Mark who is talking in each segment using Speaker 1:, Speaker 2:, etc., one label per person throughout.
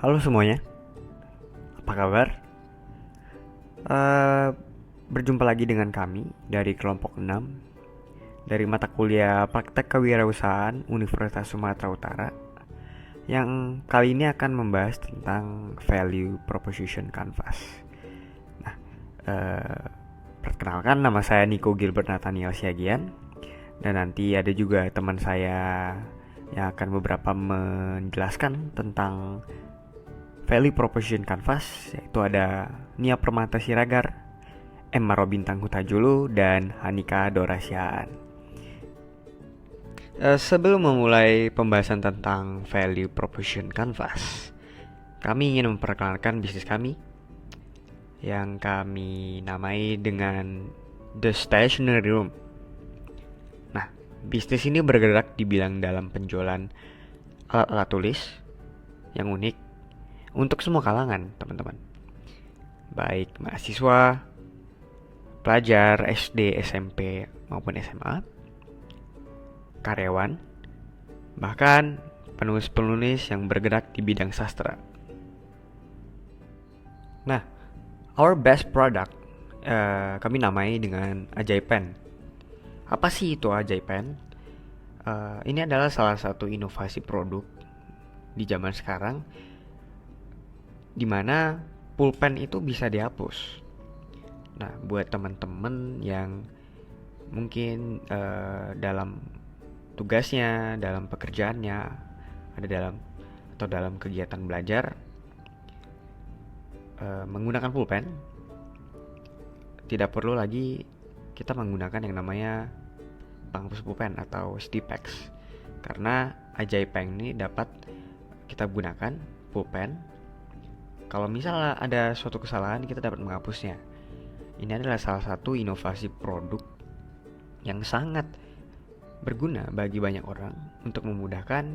Speaker 1: Halo semuanya, apa kabar? Eh, Berjumpa lagi dengan kami dari kelompok 6 dari mata kuliah Praktek Kewirausahaan Universitas Sumatera Utara yang kali ini akan membahas tentang Value Proposition Canvas. Nah, eh, perkenalkan nama saya Nico Gilbert Nathaniel Siagian dan nanti ada juga teman saya yang akan beberapa menjelaskan tentang Value Proposition Canvas, yaitu ada Nia Permata Siragar, Emma Robintang Hutajulu, dan Hanika Dorasiaan. Sebelum memulai pembahasan tentang Value Proposition Canvas, kami ingin memperkenalkan bisnis kami yang kami namai dengan The Stationery Room. Nah, bisnis ini bergerak di bidang dalam penjualan alat-alat tulis yang unik untuk semua kalangan, teman-teman. Baik mahasiswa, pelajar SD, SMP, maupun SMA, karyawan, bahkan penulis-penulis yang bergerak di bidang sastra. Nah, our best product kami namai dengan Ajay Pen. Apa sih itu Ajay Pen? Ini adalah salah satu inovasi produk di zaman sekarang, di mana pulpen itu bisa dihapus. Nah, buat teman-teman yang mungkin dalam tugasnya, dalam pekerjaannya, dalam kegiatan belajar menggunakan pulpen, tidak perlu lagi kita menggunakan yang namanya penghapus pulpen atau Stipex, karena Ajay Pen ini dapat kita gunakan pulpen. Kalau misalnya ada suatu kesalahan, kita dapat menghapusnya. Ini adalah salah satu inovasi produk yang sangat berguna bagi banyak orang untuk memudahkan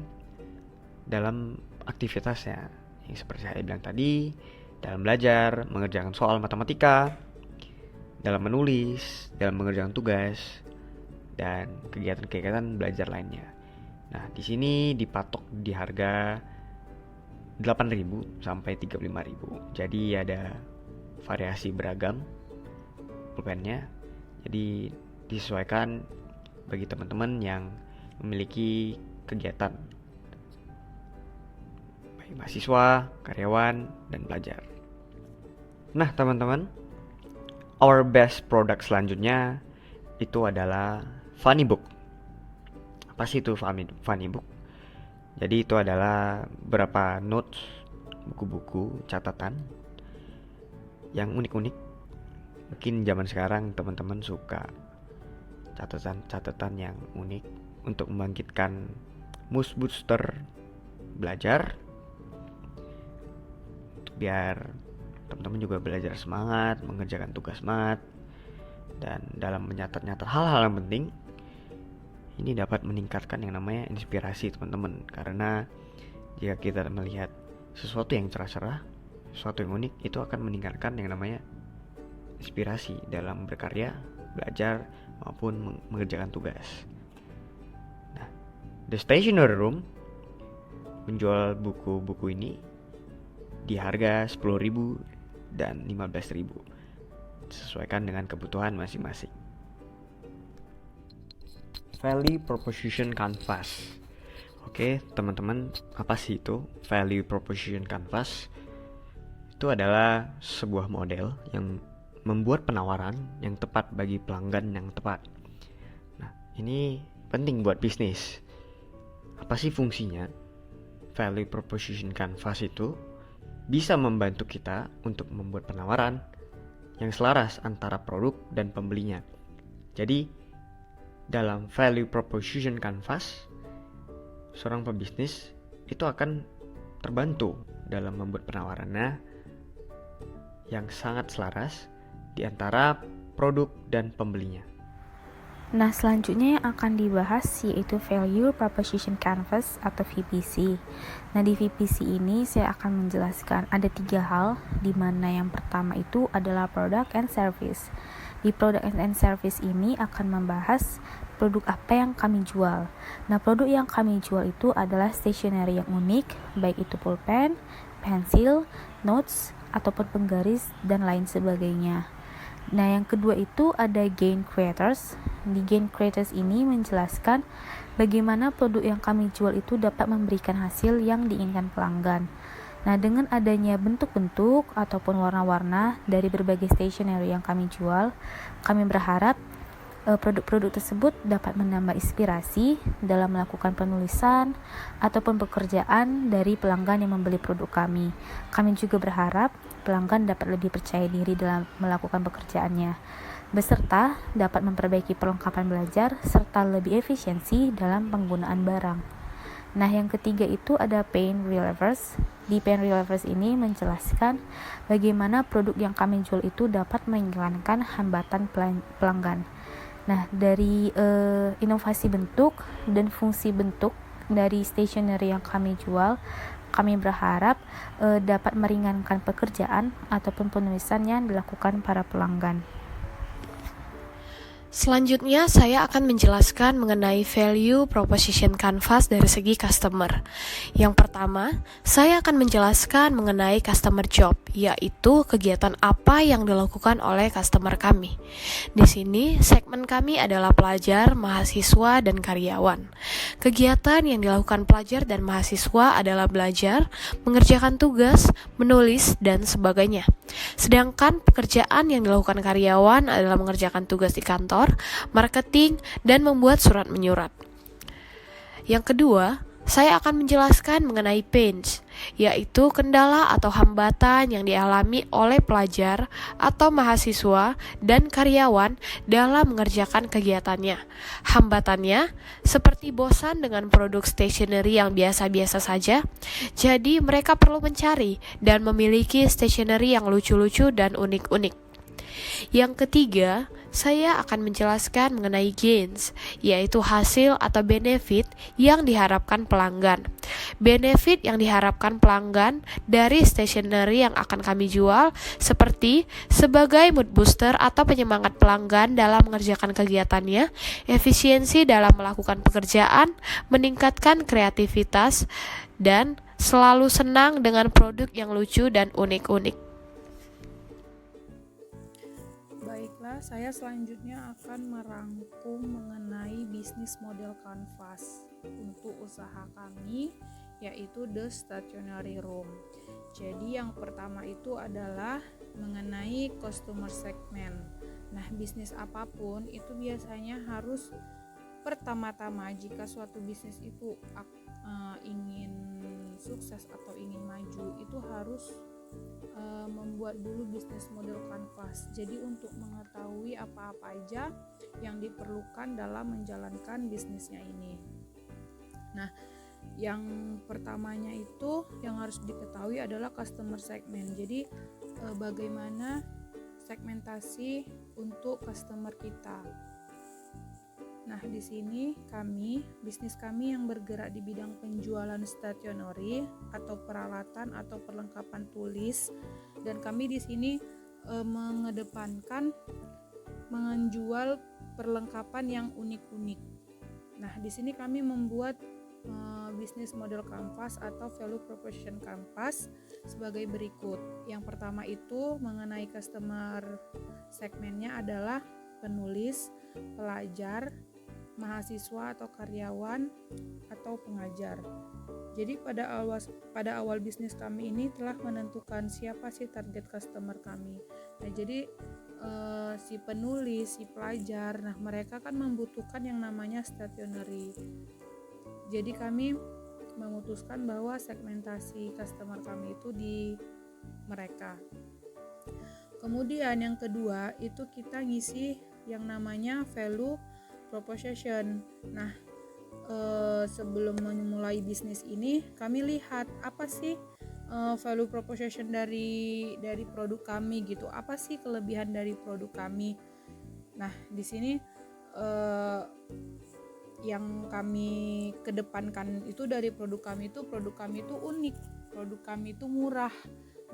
Speaker 1: dalam aktivitasnya. Yang seperti saya bilang tadi, dalam belajar, mengerjakan soal matematika, dalam menulis, dalam mengerjakan tugas, dan kegiatan-kegiatan belajar lainnya. Nah, di sini dipatok di harga 8.000 sampai 35.000. Jadi ada variasi beragam pulpennya. Jadi disesuaikan bagi teman-teman yang memiliki kegiatan, baik mahasiswa, karyawan, dan pelajar. Nah, teman-teman, our best product selanjutnya itu adalah Funny Book. Apa sih itu Funny Book? Jadi itu adalah beberapa notes, buku-buku, catatan yang unik-unik. Mungkin zaman sekarang teman-teman suka catatan-catatan yang unik untuk membangkitkan mood booster belajar, biar teman-teman juga belajar semangat, mengerjakan tugas mat, dan dalam menyatat-nyatat hal-hal yang penting. Ini dapat meningkatkan yang namanya inspirasi teman-teman, karena jika kita melihat sesuatu yang cerah-cerah, sesuatu yang unik, itu akan meningkatkan yang namanya inspirasi dalam berkarya, belajar, maupun mengerjakan tugas. Nah, The Stationery Room menjual buku-buku ini di harga 10.000 dan 15.000, sesuaikan dengan kebutuhan masing-masing. Value Proposition Canvas. Oke, teman-teman, apa sih itu Value Proposition Canvas? Itu adalah sebuah model yang membuat penawaran yang tepat bagi pelanggan yang tepat. Nah, ini penting buat bisnis. Apa sih fungsinya? Value Proposition Canvas itu bisa membantu kita untuk membuat penawaran yang selaras antara produk dan pembelinya. Jadi, dalam Value Proposition Canvas, seorang pebisnis itu akan terbantu dalam membuat penawarannya yang sangat selaras di antara produk dan pembelinya.
Speaker 2: Nah, selanjutnya yang akan dibahas yaitu Value Proposition Canvas atau VPC. Nah, di VPC ini saya akan menjelaskan ada 3 hal, di mana yang pertama itu adalah Product and Service. Di product and service ini akan membahas produk apa yang kami jual. Nah, produk yang kami jual itu adalah stationery yang unik, baik itu pulpen, pensil, notes, ataupun penggaris, dan lain sebagainya. Nah, yang kedua itu ada gain creators. Di gain creators ini menjelaskan bagaimana produk yang kami jual itu dapat memberikan hasil yang diinginkan pelanggan. Nah, dengan adanya bentuk-bentuk ataupun warna-warna dari berbagai stationery yang kami jual, kami berharap produk-produk tersebut dapat menambah inspirasi dalam melakukan penulisan ataupun pekerjaan dari pelanggan yang membeli produk kami. Kami juga berharap pelanggan dapat lebih percaya diri dalam melakukan pekerjaannya, beserta dapat memperbaiki perlengkapan belajar serta lebih efisiensi dalam penggunaan barang. Nah, yang ketiga itu ada pain relievers. Di pain relievers ini menjelaskan bagaimana produk yang kami jual itu dapat meringankan hambatan pelanggan. Nah, dari inovasi bentuk dan fungsi bentuk dari stationery yang kami jual, kami berharap dapat meringankan pekerjaan ataupun penulisan yang dilakukan para pelanggan.
Speaker 3: Selanjutnya, saya akan menjelaskan mengenai value proposition canvas dari segi customer. Yang pertama, saya akan menjelaskan mengenai customer job, yaitu kegiatan apa yang dilakukan oleh customer kami. Di sini, segmen kami adalah pelajar, mahasiswa, dan karyawan. Kegiatan yang dilakukan pelajar dan mahasiswa adalah belajar, mengerjakan tugas, menulis, dan sebagainya. Sedangkan pekerjaan yang dilakukan karyawan adalah mengerjakan tugas di kantor, marketing, dan membuat surat menyurat. Yang kedua, saya akan menjelaskan mengenai pains, yaitu kendala atau hambatan yang dialami oleh pelajar atau mahasiswa dan karyawan dalam mengerjakan kegiatannya. Hambatannya seperti bosan dengan produk stationery yang biasa-biasa saja, jadi mereka perlu mencari dan memiliki stationery yang lucu-lucu dan unik-unik. Yang ketiga, saya akan menjelaskan mengenai gains, yaitu hasil atau benefit yang diharapkan pelanggan. Benefit yang diharapkan pelanggan dari stationery yang akan kami jual seperti sebagai mood booster atau penyemangat pelanggan dalam mengerjakan kegiatannya, efisiensi dalam melakukan pekerjaan, meningkatkan kreativitas, dan selalu senang dengan produk yang lucu dan unik-unik.
Speaker 4: Baiklah, saya selanjutnya akan merangkum mengenai bisnis model canvas untuk usaha kami, yaitu The Stationery Room. Jadi yang pertama itu adalah mengenai customer segment. Nah, bisnis apapun itu biasanya harus pertama-tama jika suatu bisnis itu ingin sukses atau ingin maju, itu harus membuat dulu bisnis model canvas. Jadi untuk mengetahui apa-apa aja yang diperlukan dalam menjalankan bisnisnya ini. Nah, yang pertamanya itu yang harus diketahui adalah customer segment. Jadi bagaimana segmentasi untuk customer kita. Nah, di sini bisnis kami yang bergerak di bidang penjualan stationery atau peralatan atau perlengkapan tulis, dan kami di sini mengedepankan menjual perlengkapan yang unik-unik. Nah, di sini kami membuat bisnis model canvas atau value proposition canvas sebagai berikut. Yang pertama itu mengenai customer segmennya adalah penulis, pelajar, mahasiswa atau karyawan atau pengajar. Jadi pada awal bisnis kami ini telah menentukan siapa sih target customer kami. Nah, jadi si penulis, si pelajar, nah mereka kan membutuhkan yang namanya stationery. Jadi kami memutuskan bahwa segmentasi customer kami itu di mereka. Kemudian yang kedua itu kita ngisi yang namanya value proposition. Nah, sebelum memulai bisnis ini, kami lihat apa sih value proposition dari produk kami gitu. Apa sih kelebihan dari produk kami? Nah, di sini yang kami kedepankan itu dari produk kami itu unik, produk kami itu murah,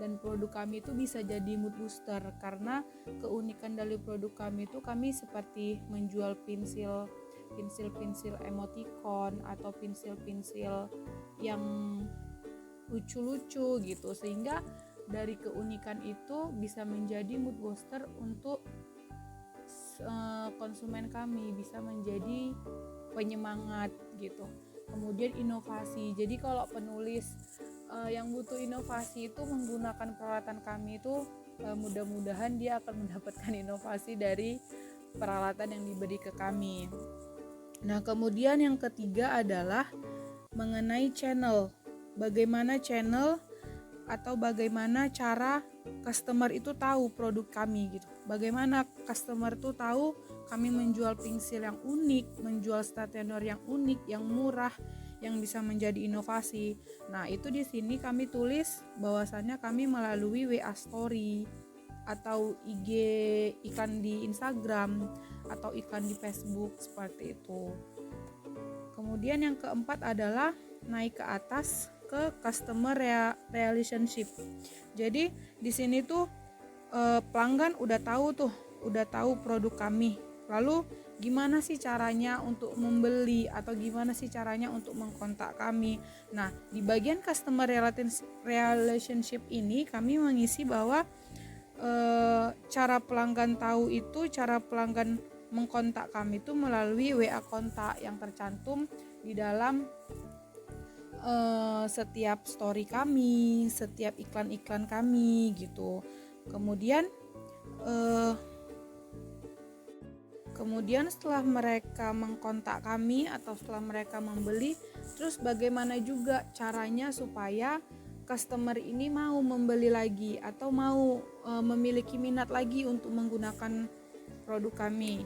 Speaker 4: dan produk kami itu bisa jadi mood booster, karena keunikan dari produk kami itu kami seperti menjual pensil emoticon atau pensil yang lucu-lucu gitu, sehingga dari keunikan itu bisa menjadi mood booster untuk konsumen kami, bisa menjadi penyemangat gitu. Kemudian inovasi, jadi kalau penulis yang butuh inovasi itu menggunakan peralatan kami itu mudah-mudahan dia akan mendapatkan inovasi dari peralatan yang diberi ke kami. Nah, kemudian yang ketiga adalah mengenai channel. Bagaimana channel atau bagaimana cara customer itu tahu produk kami gitu. Bagaimana customer itu tahu kami menjual pensil yang unik, menjual stationer yang unik, yang murah, yang bisa menjadi inovasi. Nah, itu di sini kami tulis bahwasannya kami melalui WA story atau IG, iklan di Instagram atau iklan di Facebook seperti itu. Kemudian yang keempat adalah naik ke atas ke customer relationship. Jadi di sini tuh pelanggan udah tahu produk kami. Lalu gimana sih caranya untuk membeli atau gimana sih caranya untuk mengkontak kami. Nah, di bagian customer relationship ini kami mengisi bahwa cara pelanggan tahu itu, cara pelanggan mengkontak kami itu melalui WA kontak yang tercantum di dalam setiap story kami, setiap iklan-iklan kami gitu. Kemudian setelah mereka mengkontak kami atau setelah mereka membeli, terus bagaimana juga caranya supaya customer ini mau membeli lagi atau mau memiliki minat lagi untuk menggunakan produk kami.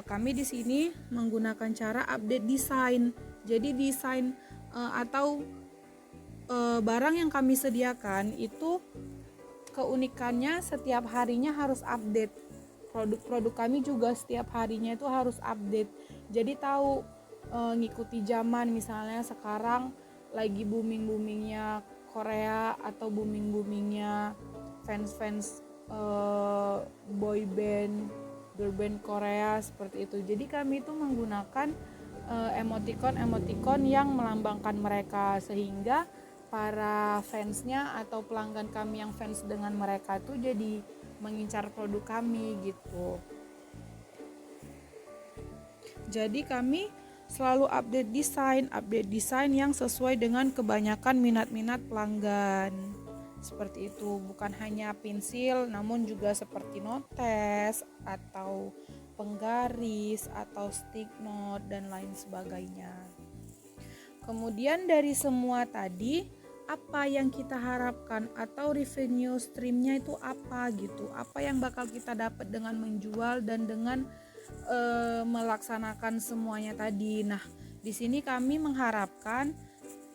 Speaker 4: Kami di sini menggunakan cara update desain. Jadi desain atau barang yang kami sediakan itu keunikannya setiap harinya harus update. Produk-produk kami juga setiap harinya itu harus update. Jadi tahu ngikuti zaman, misalnya sekarang lagi booming-boomingnya Korea atau booming-boomingnya fans boy band, girl band Korea seperti itu. Jadi kami itu menggunakan emoticon yang melambangkan mereka, sehingga para fansnya atau pelanggan kami yang fans dengan mereka itu jadi mengincar produk kami gitu. Jadi kami selalu update desain yang sesuai dengan kebanyakan minat-minat pelanggan. Seperti itu, bukan hanya pensil namun juga seperti notes atau penggaris atau stick note dan lain sebagainya. Kemudian dari semua tadi, apa yang kita harapkan atau revenue streamnya itu apa gitu, apa yang bakal kita dapat dengan menjual dan dengan melaksanakan semuanya tadi. Nah, di sini kami mengharapkan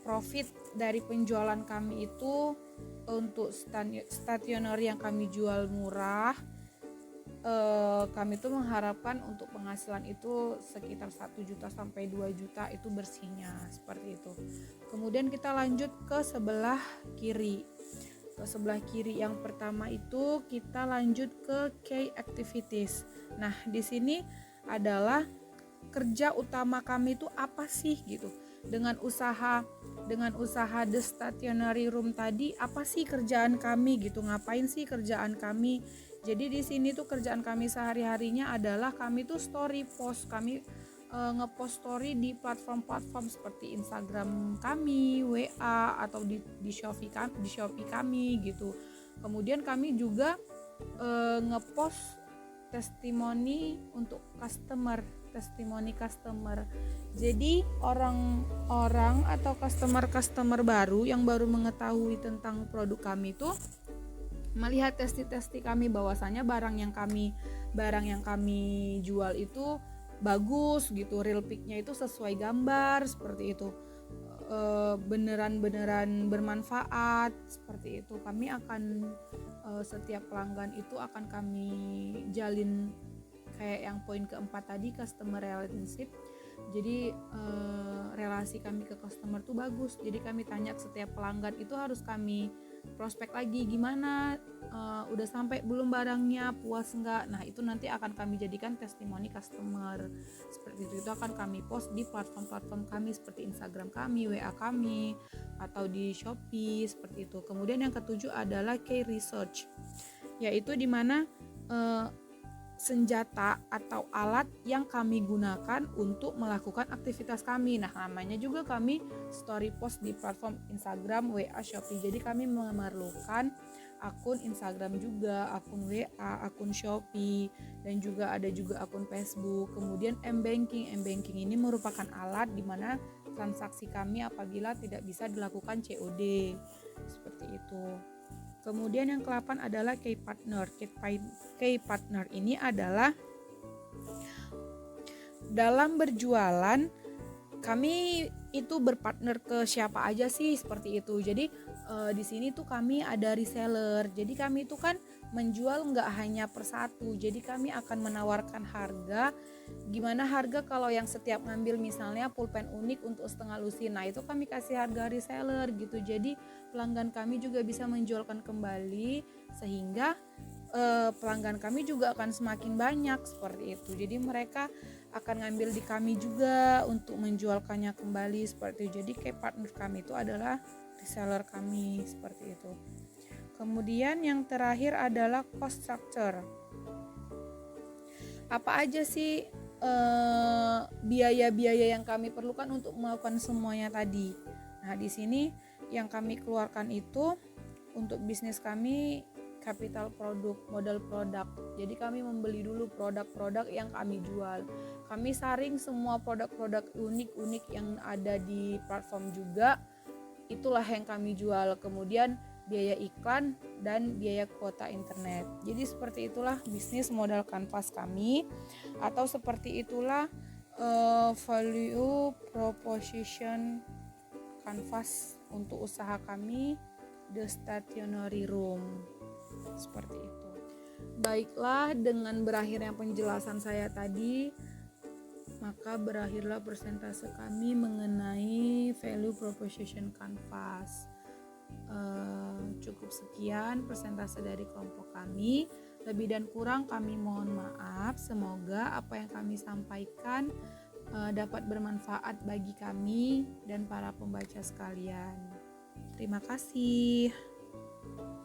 Speaker 4: profit dari penjualan kami itu untuk stationer yang kami jual murah, kami tuh mengharapkan untuk penghasilan itu sekitar 1 juta sampai 2 juta itu bersihnya, seperti itu. Kemudian kita lanjut ke sebelah kiri. Yang pertama itu kita lanjut ke key activities. Nah, di sini adalah kerja utama kami itu apa sih gitu. Dengan usaha The Stationery Room tadi, apa sih kerjaan kami gitu, ngapain sih kerjaan kami. Jadi di sini tuh kerjaan kami sehari-harinya adalah kami tuh story post, kami ngepost story di platform-platform seperti Instagram kami, WA atau di Shopee kami gitu. Kemudian kami juga ngepost testimoni untuk testimoni customer. Jadi orang-orang atau customer baru yang baru mengetahui tentang produk kami itu melihat testi kami bahwasanya barang yang kami jual itu bagus gitu, real pic-nya itu sesuai gambar seperti itu, beneran bermanfaat seperti itu. Kami akan setiap pelanggan itu akan kami jalin kayak yang poin keempat tadi, customer relationship. Jadi relasi kami ke customer tuh bagus. Jadi kami tanya ke setiap pelanggan itu harus kami prospek lagi gimana, udah sampai belum barangnya, puas nggak. Nah itu nanti akan kami jadikan testimoni customer. Seperti itu akan kami post di platform-platform kami seperti Instagram kami, WA kami, atau di Shopee seperti itu. Kemudian yang ketujuh adalah key research, yaitu dimana senjata atau alat yang kami gunakan untuk melakukan aktivitas kami. Nah, namanya juga kami story post di platform Instagram, WA, Shopee. Jadi kami memerlukan akun Instagram juga, akun WA, akun Shopee, dan juga ada juga akun Facebook. Kemudian M-Banking. M-Banking ini merupakan alat di mana transaksi kami apabila tidak bisa dilakukan COD. Seperti itu. Kemudian yang ke-8 adalah key partner. Key partner ini adalah dalam berjualan kami itu berpartner ke siapa aja sih, seperti itu. Jadi di sini tuh kami ada reseller. Jadi kami itu kan menjual nggak hanya per satu. Jadi kami akan menawarkan harga. Gimana harga kalau yang setiap ngambil misalnya pulpen unik untuk setengah lusin. Nah itu kami kasih harga reseller gitu. Jadi pelanggan kami juga bisa menjualkan kembali sehingga pelanggan kami juga akan semakin banyak seperti itu. Jadi mereka akan ngambil di kami juga untuk menjualkannya kembali seperti itu. Jadi kayak partner kami itu adalah reseller kami seperti itu. Kemudian yang terakhir adalah cost structure. Apa aja sih biaya-biaya yang kami perlukan untuk melakukan semuanya tadi. Nah, di sini yang kami keluarkan itu untuk bisnis kami capital produk, modal produk. Jadi kami membeli dulu produk-produk yang kami jual. Kami saring semua produk-produk unik-unik yang ada di platform juga. Itulah yang kami jual. Kemudian biaya iklan dan biaya kuota internet. Jadi seperti itulah bisnis modal kanvas kami, atau seperti itulah value proposition kanvas untuk usaha kami, The Stationery Room. Seperti itu. Baiklah, dengan berakhirnya penjelasan saya tadi, maka berakhirlah persentase kami mengenai value proposition canvas. Cukup sekian persentase dari kelompok kami. Lebih dan kurang kami mohon maaf. Semoga apa yang kami sampaikan dapat bermanfaat bagi kami dan para pembaca sekalian. Terima kasih.